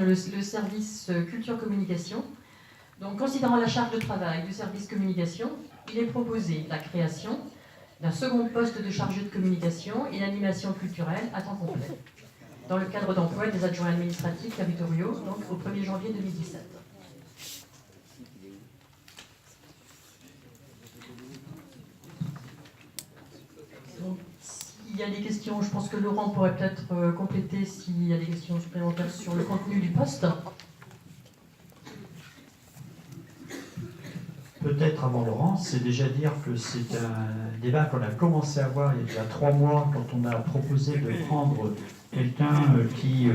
le service culture-communication. Donc, considérant la charge de travail du service communication, il est proposé la création d'un second poste de chargé de communication et d'animation culturelle à temps complet, dans le cadre d'emploi des adjoints administratifs territoriaux, donc au 1er janvier 2017. Donc, s'il y a des questions, je pense que Laurent pourrait peut-être compléter s'il y a des questions supplémentaires sur le contenu du poste. Peut-être avant Laurent, c'est déjà dire que c'est un débat qu'on a commencé à avoir il y a déjà 3 mois quand on a proposé de prendre quelqu'un qui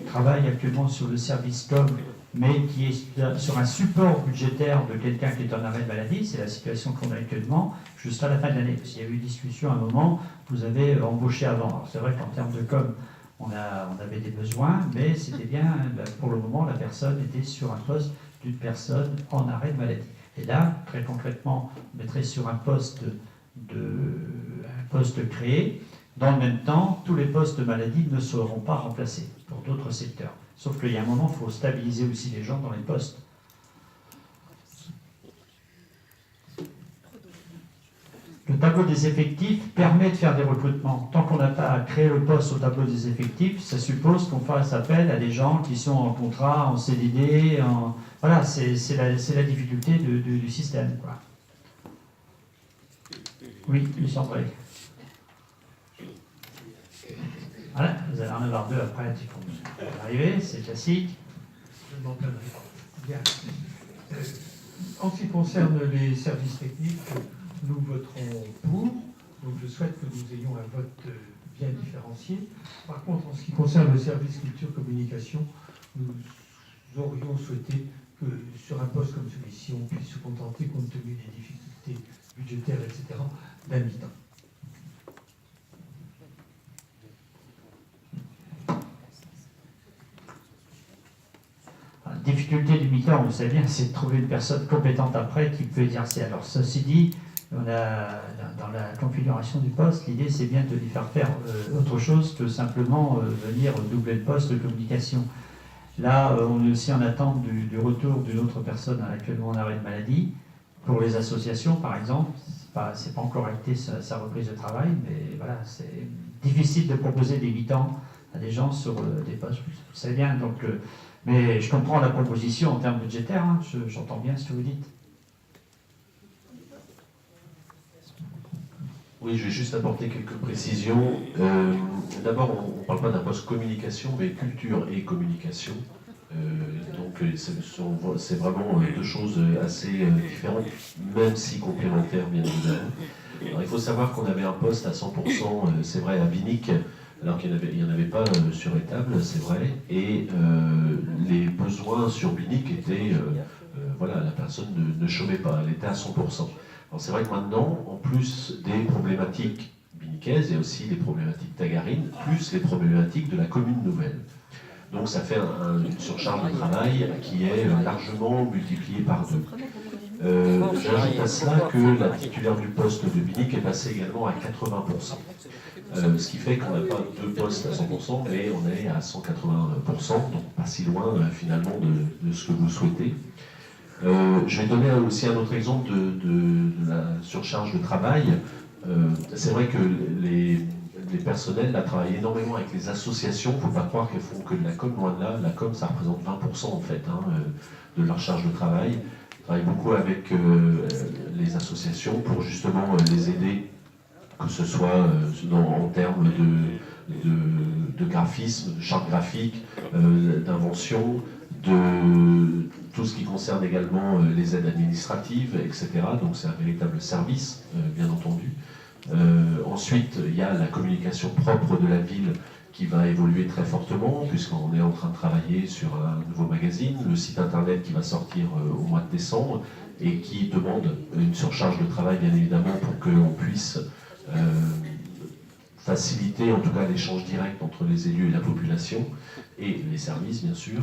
travaille actuellement sur le service com, mais qui est sur un support budgétaire de quelqu'un qui est en arrêt de maladie. C'est la situation qu'on a actuellement jusqu'à la fin de l'année. Parce qu'il y a eu une discussion à un moment, vous avez embauché avant. Alors c'est vrai qu'en termes de com, on avait des besoins, mais c'était bien, pour le moment, la personne était sur un poste d'une personne en arrêt de maladie. Et là, très concrètement, on mettrait sur un poste créé. Dans le même temps, tous les postes de maladie ne seront pas remplacés pour d'autres secteurs. Sauf qu'il y a un moment, il faut stabiliser aussi les gens dans les postes. Le tableau des effectifs permet de faire des recrutements. Tant qu'on n'a pas créé le poste au tableau des effectifs, ça suppose qu'on fasse appel à des gens qui sont en contrat, en CDD, Voilà, c'est la difficulté du système, quoi. Oui, il semble. Voilà, vous allez en avoir 2 après, il faut arriver, c'est classique. Je m'entendrai. Bien. En ce qui concerne les services techniques, nous voterons pour. Donc je souhaite que nous ayons un vote bien différencié. Par contre, en ce qui concerne le service culture-communication, nous aurions souhaité que sur un poste comme celui-ci, on puisse se contenter, compte tenu des difficultés budgétaires, etc., d'un mi-temps. La difficulté du mi-temps, vous savez bien, c'est de trouver une personne compétente après qui peut exercer. Alors, ceci dit, dans la configuration du poste, l'idée c'est bien de lui faire faire autre chose que simplement venir doubler le poste de communication. Là, on est aussi en attente du retour d'une autre personne actuellement en arrêt de maladie. Pour les associations, par exemple, c'est pas encore acté sa reprise de travail, mais voilà, c'est difficile de proposer des mi-temps à des gens sur des postes. Vous savez bien, donc, mais je comprends la proposition en termes budgétaires, hein, j'entends bien ce que vous dites. Oui, je vais juste apporter quelques précisions. D'abord, on ne parle pas d'un poste communication, mais culture et communication. Donc, c'est vraiment 2 choses assez différentes, même si complémentaires, bien évidemment. Alors, il faut savoir qu'on avait un poste à 100%, c'est vrai, à Binic, alors qu'il n'y en avait pas sur Étable, c'est vrai. Et les besoins sur Binic étaient, voilà, la personne ne chômait pas, elle était à 100%. Alors c'est vrai que maintenant, en plus des problématiques biniquaises, il y a aussi des problématiques tagarines, plus les problématiques de la commune nouvelle. Donc ça fait une surcharge de travail qui est largement multipliée par 2. J'ajoute à cela que la titulaire du poste de Binic est passée également à 80%. Ce qui fait qu'on n'a pas 2 postes à 100%, mais on est à 180%, donc pas si loin finalement de ce que vous souhaitez. Je vais donner aussi un autre exemple de la surcharge de travail. C'est vrai que les personnels là, travaillent énormément avec les associations. Il ne faut pas croire qu'elles font que de la com, loin de là. La com, ça représente 20% en fait de leur charge de travail. Ils travaillent beaucoup avec les associations pour justement les aider, que ce soit en termes de graphisme, de charte graphique, d'invention, de tout ce qui concerne également les aides administratives, etc. Donc c'est un véritable service, bien entendu. Ensuite, il y a la communication propre de la ville qui va évoluer très fortement, puisqu'on est en train de travailler sur un nouveau magazine, le site internet qui va sortir au mois de décembre, et qui demande une surcharge de travail, bien évidemment, pour que l'on puisse faciliter en tout cas l'échange direct entre les élus et la population, et les services, bien sûr.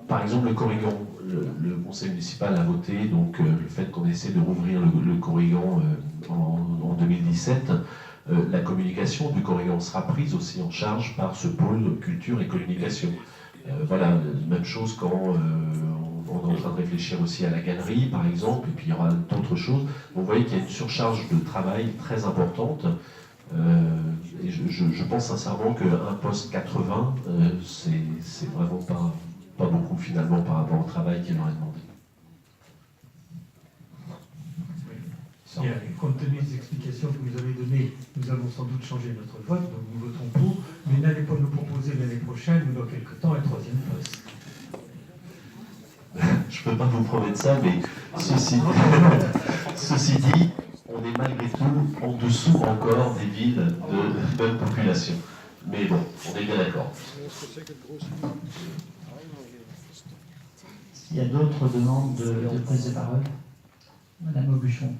Par exemple, le Corrigan, le conseil municipal a voté donc, le fait qu'on essaie de rouvrir le Corrigan en 2017. La communication, du Corrigan, sera prise aussi en charge par ce pôle culture et communication. Voilà, même chose quand on est en train de réfléchir aussi à la galerie, par exemple, et puis il y aura d'autres choses. Donc, vous voyez qu'il y a une surcharge de travail très importante. Et je pense sincèrement qu'un poste 80, c'est vraiment pas beaucoup finalement par rapport au travail qui leur est demandé. Bien, compte tenu des explications que vous avez données, nous allons sans doute changer notre vote, donc nous voterons pour, mais n'allez pas nous proposer l'année prochaine ou dans quelques temps un troisième poste. Je ne peux pas vous promettre ça, mais ceci dit, on est malgré tout en dessous encore des villes de même population. Mais bon, on est bien d'accord. Il y a d'autres demandes de prise de parole. Madame Aubuchon,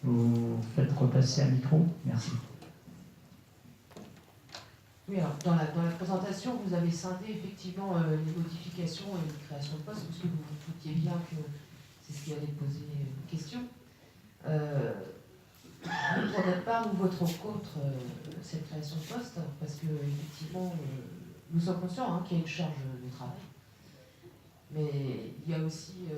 vous faites repasser un micro. Merci. Oui, alors dans la présentation, vous avez scindé effectivement les modifications et les créations de postes, parce que vous vous doutiez bien que c'est ce qui allait poser question. Pour notre part, nous voterons contre cette création de poste, parce que effectivement, nous sommes conscients qu'il y a une charge de travail. Mais il y a aussi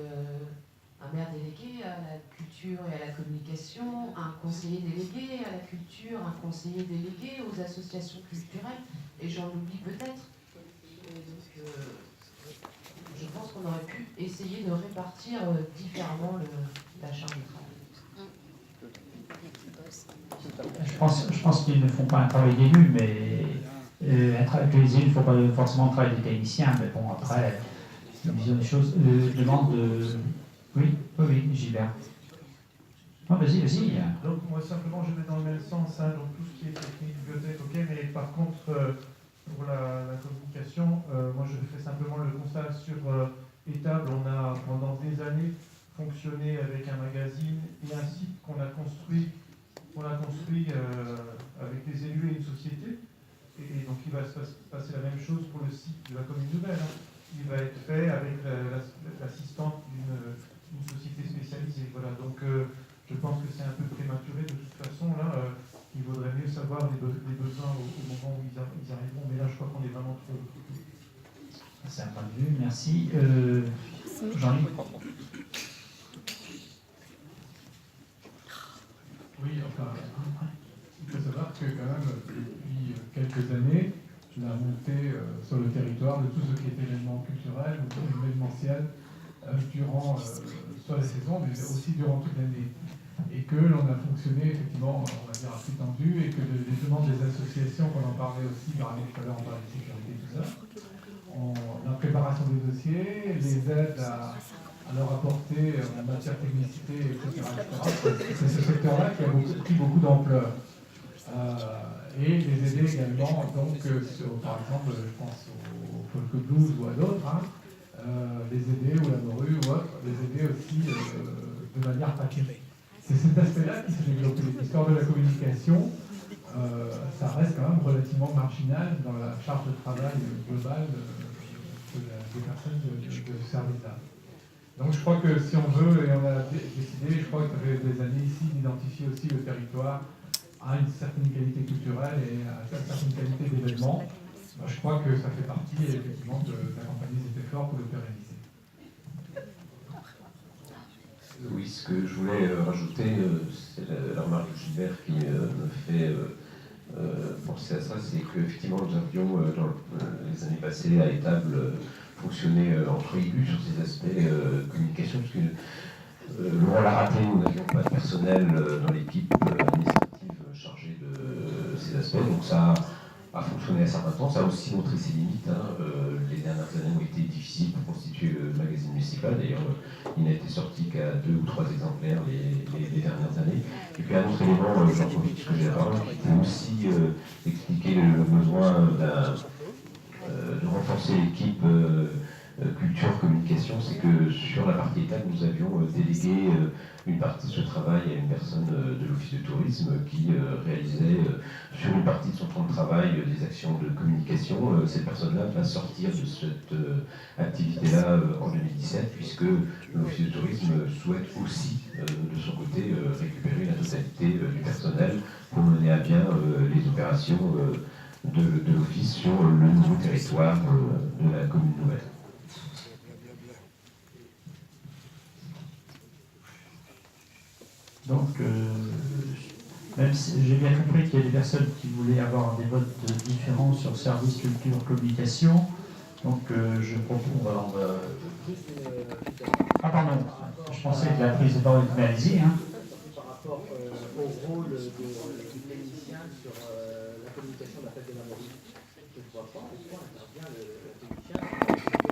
un maire délégué à la culture et à la communication, un conseiller délégué à la culture, un conseiller délégué aux associations culturelles, et j'en oublie peut-être. Donc, je pense qu'on aurait pu essayer de répartir différemment la charge de travail. Je pense qu'ils ne font pas un travail d'élu, mais que les élus ne font pas forcément le travail des techniciens, mais bon, après, la vision des choses demande de... Oui, Gilbert. Oh, vas-y. Donc moi simplement je vais dans le même sens, donc tout ce qui est technique, bibliothèque, ok, mais par contre pour la communication, moi je fais simplement le constat sur Étable, on a pendant des années fonctionné avec un magazine et un site qu'on a construit avec les élus et une société, et donc il va se passer la même chose pour le site de la commune nouvelle. Il va être fait avec l'assistante d'une société spécialisée. Voilà, donc je pense que c'est un peu prématuré de toute façon. Là, il vaudrait mieux savoir les besoins au moment où ils arriveront. Mais là, je crois qu'on est vraiment trop. C'est un point de vue, merci. Jean-Luc. Oui, enfin, il faut savoir que quand même, depuis quelques années, la montée sur le territoire de tout ce qui est événement culturel ou événementiel durant soit la saison, mais aussi durant toute l'année. Et que l'on a fonctionné effectivement, on va dire, à flux tendu, et que les demandes des associations, qu'on en parlait aussi, tout à l'heure on parlait de sécurité, tout ça, la préparation des dossiers, les aides à leur apporter en matière de technicité, etc. C'est ce secteur-là qui a pris beaucoup d'ampleur. Et les aider également, donc, par exemple, je pense au folk blues ou à d'autres, les aider, ou la morue ou autre, les aider aussi de manière paquetée. C'est cet aspect-là qui s'est développé. L'histoire de la communication, ça reste quand même relativement marginal dans la charge de travail globale des personnes de ce service-là. Donc je crois que si on veut, et on a décidé, je crois que ça fait des années ici, d'identifier aussi le territoire à une certaine qualité culturelle et à une certaine qualité d'événement, je crois que ça fait partie effectivement d'accompagner cet effort pour le pérenniser. Oui, ce que je voulais rajouter, c'est la remarque de Gilbert qui me fait penser à ça, c'est qu'effectivement nous avions dans les années passées à Étable fonctionné en tribu sur ces aspects communication, parce que Laurent l'a rappelé, nous n'avions pas de personnel dans l'équipe administrative chargée de ces aspects, donc ça a fonctionné à certains temps, ça a aussi montré ses limites. Les dernières années ont été difficiles pour constituer le magazine municipal, d'ailleurs il n'a été sorti qu'à 2 ou 3 exemplaires les dernières années. Et puis un autre élément, j'en profite puisque j'ai la parole, qui était aussi expliquer le besoin de renforcer l'équipe culture, communication, c'est que sur la partie État, nous avions délégué une partie de ce travail à une personne de l'Office de tourisme qui réalisait sur une partie de son temps de travail des actions de communication. Cette personne-là va sortir de cette activité-là en 2017, puisque l'Office de tourisme souhaite aussi, de son côté, récupérer la totalité du personnel pour mener à bien les opérations de l'Office sur le nouveau territoire de la commune nouvelle. Donc, même si j'ai bien compris qu'il y a des personnes qui voulaient avoir des votes différents sur service, culture, communication. Donc, je propose. Ah, pardon, je pensais que la prise de parole était allez-y, hein. Par rapport au rôle du technicien sur la communication de la fête de la mairie. Je ne vois pas pourquoi intervient le technicien sur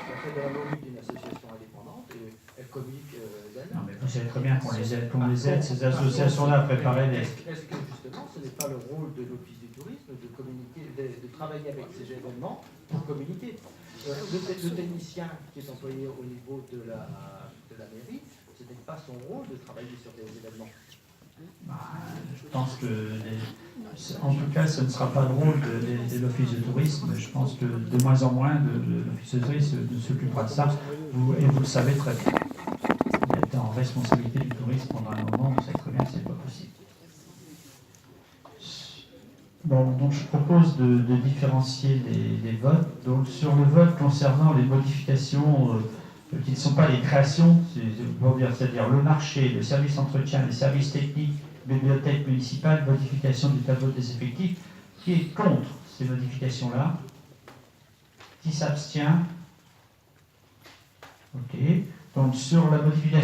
la fête de la mairie d'une association indépendante et elle communique d'elle. Non, mais vous savez très bien qu'on les aide, ces associations-là, à préparer des. Est-ce que justement ce n'est pas le rôle de l'Office du tourisme de communiquer, de travailler avec ces événements pour communiquer? Le technicien qui est employé au niveau de la mairie, ce n'est pas son rôle de travailler sur des événements. Je pense que, en tout cas, ce ne sera pas le rôle de l'Office de tourisme. Je pense que de moins en moins, l'Office de tourisme s'occupera de ça. Et vous le savez très bien. Il est en responsabilité du tourisme pendant un moment, vous savez très bien que ce n'est pas possible. Bon, donc je propose de différencier les votes. Donc sur le vote concernant les modifications qui ne sont pas les créations, c'est-à-dire le marché, le service entretien, les services techniques, bibliothèque municipale, modification du tableau des effectifs, qui est contre ces modifications-là, qui s'abstient. Ok. Donc sur la modification